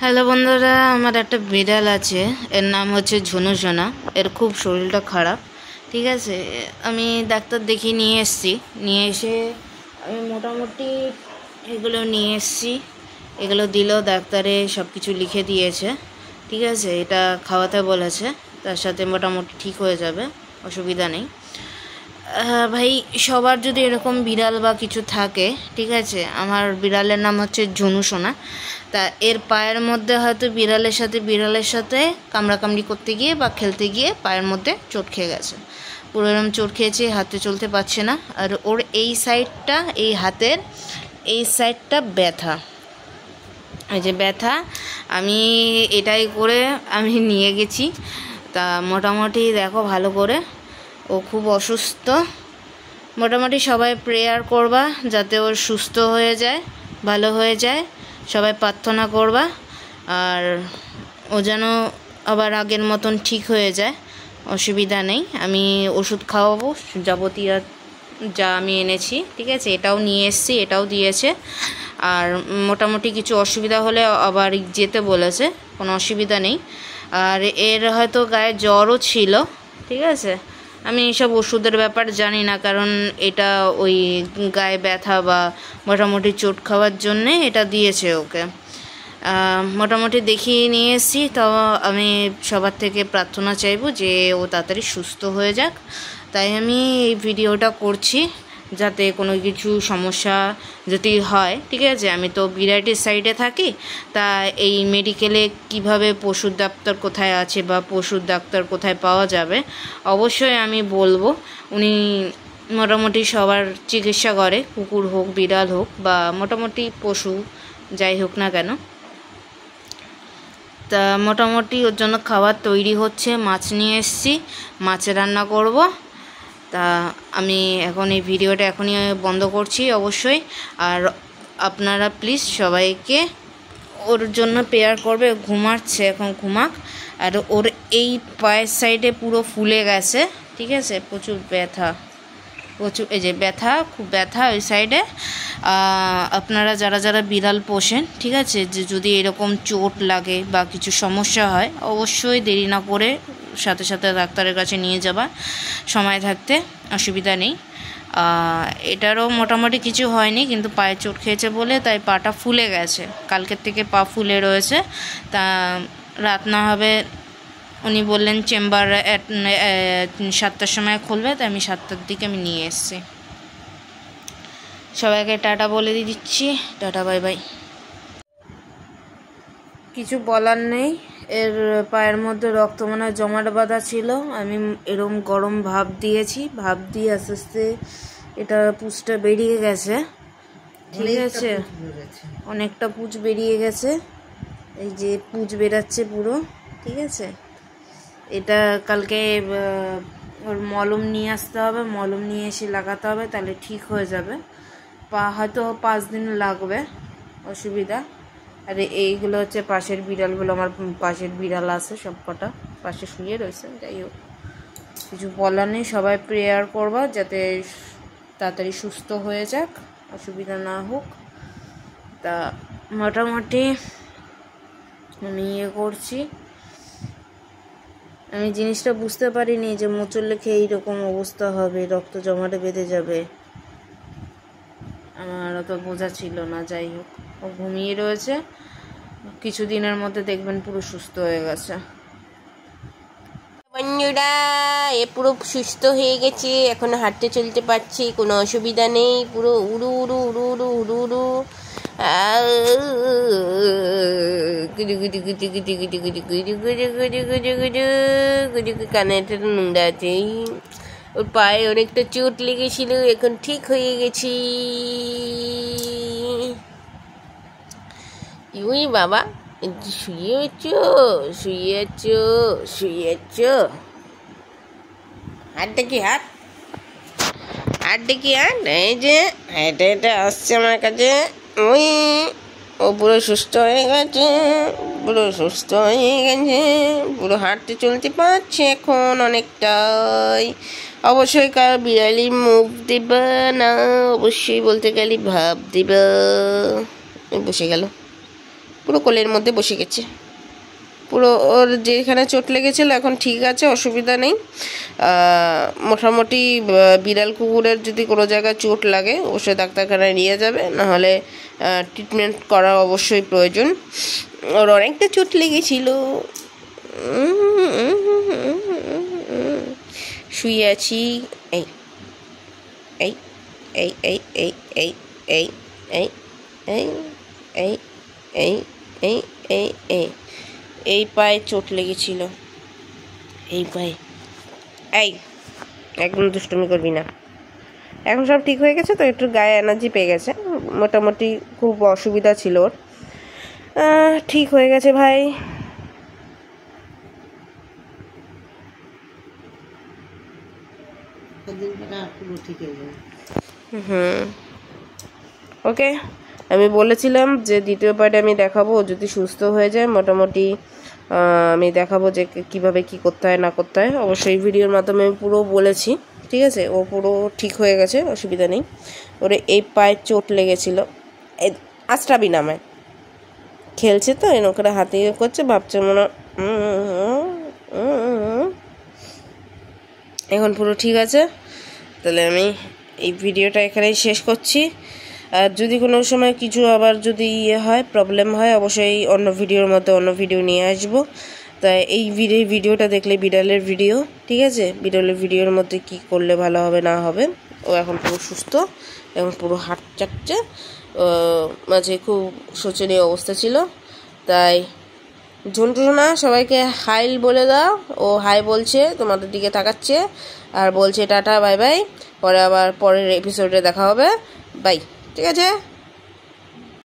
Hello বন্ধুরা, আমার একটা বিড়াল আছে, এর নাম হচ্ছে ঝুনু সোনা। এর খুব শরীরটা খারাপ, ঠিক আছে। আমি ডাক্তার দেখিয়ে নিয়ে এসেছি। নিয়ে এসে আমি মোটামুটি এগুলো নিয়ে এসেছি। এগুলো দিলেও ডাক্তারে সব কিছু লিখে দিয়েছে, ঠিক আছে। এটা খাওয়াতে বলেছে, তার সাথে মোটামুটি ঠিক হয়ে যাবে, অসুবিধা নেই। ভাই, সবার যদি এরকম বিড়াল বা কিছু থাকে, ঠিক আছে। আমার বিড়ালের নাম হচ্ছে ঝুনু সোনা। তা এর পায়ের মধ্যে হয়তো বিড়ালের সাথে কামড়াকামড়ি করতে গিয়ে বা খেলতে গিয়ে পায়ের মধ্যে চোট খেয়ে গেছে। পুরো এরকম চোট খেয়েছে, হাতে চলতে পারছে না। আর ওর এই সাইডটা, এই হাতের এই সাইডটা ব্যথা, এই যে ব্যথা। আমি এটাই করে আমি নিয়ে গেছি। তা মোটামুটি দেখো ভালো করে, ও খুব অসুস্থ। মোটামুটি সবাই প্রেয়ার করবা যাতে ওর সুস্থ হয়ে যায়, ভালো হয়ে যায়। সবাই প্রার্থনা করবা, আর ও যেন আবার আগের মতন ঠিক হয়ে যায়, অসুবিধা নেই। আমি ওষুধ খাওয়াবো, যাবতীয় যা আমি এনেছি, ঠিক আছে। এটাও নিয়ে এসেছি, এটাও দিয়েছে। আর মোটামুটি কিছু অসুবিধা হলে আবার যেতে বলেছে, কোনো অসুবিধা নেই। আর এর হয়তো গায়ে জ্বরও ছিল, ঠিক আছে। আমি এইসব ওষুধের ব্যাপার জানি না, কারণ এটা ওই গায়ে ব্যথা বা মোটামুটি চোট খাওয়ার জন্যে এটা দিয়েছে ওকে। মোটামুটি দেখিয়ে নিয়ে এসেছি। তাও আমি সবার থেকে প্রার্থনা চাইবো যে ও তাড়াতাড়ি সুস্থ হয়ে যাক। তাই আমি এই ভিডিওটা করছি, যাতে কোনো কিছু সমস্যা যদি হয়, ঠিক আছে। আমি তো বিরাটির সাইডে থাকি, তা এই মেডিকেলে কিভাবে পশুর ডাক্তার কোথায় আছে বা পশুর ডাক্তার কোথায় পাওয়া যাবে অবশ্যই আমি বলবো। উনি মোটামুটি সবার চিকিৎসা করে, কুকুর হোক, বিড়াল হোক, বা মোটামুটি পশু যাই হোক না কেন। তা মোটামুটি ওর জন্য খাবার তৈরি হচ্ছে। মাছ নিয়ে এসেছি, মাছে রান্না করব। তা আমি এখন এই ভিডিওটা এখনই বন্ধ করছি অবশ্যই। আর আপনারা প্লিজ সবাইকে ওর জন্য প্রেয়ার করবে। ঘুমাচ্ছে, এখন ঘুমাক। আর ওর এই পায়ের সাইডে পুরো ফুলে গেছে, ঠিক আছে। প্রচুর ব্যথা, প্রচুর, এই যে ব্যথা, খুব ব্যথা ওই সাইডে। আপনারা যারা যারা বিড়াল পোষেন, ঠিক আছে, যে যদি এরকম চোট লাগে বা কিছু সমস্যা হয়, অবশ্যই দেরি না করে সাথে সাথে ডাক্তারের কাছে নিয়ে যাবা সময় থাকতে, অসুবিধা নেই। এটারও মোটামুটি কিছু হয়নি, কিন্তু পায়ে চোট খেয়েছে বলে তাই পাটা ফুলে গেছে। কালকের থেকে পা ফুলে রয়েছে। তা রাত না হবে, উনি বললেন চেম্বার 7টার সময় খুলবে, তাই আমি 7টার দিকে আমি নিয়ে এসেছি। সবাইকে টাটা বলে দিচ্ছি, টাটা, বাই বাই। কিছু বলার নেই। এর পায়ের মধ্যে রক্ত মনে হয় জমাট বাঁধা ছিল। আমি এরম গরম ভাপ দিয়েছি, ভাপ দিয়ে আস্তে আস্তে এটা পুঁজটা বেরিয়ে গেছে, ঠিক আছে। অনেকটা পুঁজ বেরিয়ে গেছে, এই যে পুঁজ বেরাচ্ছে পুরো, ঠিক আছে। এটা কালকে ওর মলম নিয়ে আসতে হবে, মলম নিয়ে এসে লাগাতে হবে, তাহলে ঠিক হয়ে যাবে। হয়তো 5 দিন লাগবে, অসুবিধা। আর এইগুলো হচ্ছে পাশের বিড়ালগুলো, আমার পাশের বিড়াল আছে সব কটা, পাশে শুয়ে রয়েছে। যাই হোক, কিছু বলার নেই। সবাই প্রেয়ার করবা যাতে তাড়াতাড়ি সুস্থ হয়ে যাক, অসুবিধা না হোক। তা মোটামুটি আমি করছি। আমি জিনিসটা বুঝতে পারিনি যে মোচড় লেখে এইরকম অবস্থা হবে, রক্ত জমাটে বেঁধে যাবে, আমার অত বোঝা ছিল না। যাই হোক, ও ঘুমিয়ে রয়েছে, কিছুদিনের মধ্যে দেখবেন পুরো সুস্থ হয়ে গেছে। বন্ধুরা, এ পুরো সুস্থ হয়ে গেছে, এখন হাঁটতে চলতে পারছি, কোনো অসুবিধা নেই। পুরো উড়ু উড়ু উড়ু উড়ু উড়ু উড়ু কানে নুন্দা আছে। ওর পায়ে অনেকটা চোট লেগেছিল, এখন ঠিক হয়ে গেছি। ইউই বাবা, শুয়ে আছো, শুয়ে আছো, শুয়ে আছো। হাত দেখি, হাত হাত দেখি, হাত। এই যে হেঁটে হেঁটে আসছে আমার কাছে। ওই ও পুরো সুস্থ হয়ে গেছে, পুরো সুস্থ হয়ে গেছে, পুরো হাঁটতে চলতে পারছে এখন অনেকটাই। অবশ্যই কার বিড়ালি মুখ দিবা না, অবশ্যই বলতে গেলে ভাব দিবা। বসে গেল। পুরো কোলের মধ্যে বসে গেছে। পুরো ওর যেখানে চোট লেগেছিল এখন ঠিক আছে, অসুবিধা নেই। মোটামুটি বিড়াল কুকুরের যদি কোনো জায়গায় চোট লাগে অবশ্যই ডাক্তারখানায় নিয়ে যাবে, নাহলে ট্রিটমেন্ট করা অবশ্যই প্রয়োজন। ওর অনেকটা চোট লেগেছিল। শুয়ে আছি। এই এই এই এই এই এই এই এই এই এই এই এই এই এই এই পায়ে চোট লেগেছিল, এই পায়ে। এই একদম দুষ্টুমি করবি না। এখন সব ঠিক হয়ে গেছে তো, একটু গায়ে এনার্জি পেয়ে গেছে। মোটামুটি খুব অসুবিধা ছিল ওর, ঠিক হয়ে গেছে ভাই। ওকে, আমি বলেছিলাম যে দ্বিতীয় পার্টে আমি দেখাবো, যদি সুস্থ হয়ে যায় মোটামুটি আমি দেখাবো যে কিভাবে কি করতে হয় না করতে হয়। অবশ্যই ভিডিওর মাধ্যমে আমি পুরো বলেছি, ঠিক আছে। ও পুরো ঠিক হয়ে গেছে, অসুবিধা নেই। ওরে এই পায়ে চোট লেগেছিল। এই আশ্রাবি নামায় খেলছে তো, এরকম করে হাতে করছে, ভাবছে মনে এখন পুরো ঠিক আছে। তাহলে আমি এই ভিডিওটা এখানেই শেষ করছি। আর যদি কোনো সময় কিছু আবার যদি হয়, প্রবলেম হয়, অবশ্যই অন্য ভিডিওর মধ্যে অন্য ভিডিও নিয়ে আসবো। তাই এই ভিডিওটা দেখলে বিড়ালের ভিডিও, ঠিক আছে। বিড়ালের ভিডিওর মধ্যে কি করলে ভালো হবে না হবে। ও এখন পুরো সুস্থ এবং পুরো হাট চাটছে। মাঝে খুব শোচনীয় অবস্থা ছিল। তাই ঝন্টু সোনা সবাইকে হাই বলে দাও। ও হাই বলছে, তোমাদের দিকে তাকাচ্ছে আর বলছে টাটা বাই বাই। পরে আবার পরের এপিসোডে দেখা হবে। বাই, ঠিক আছে।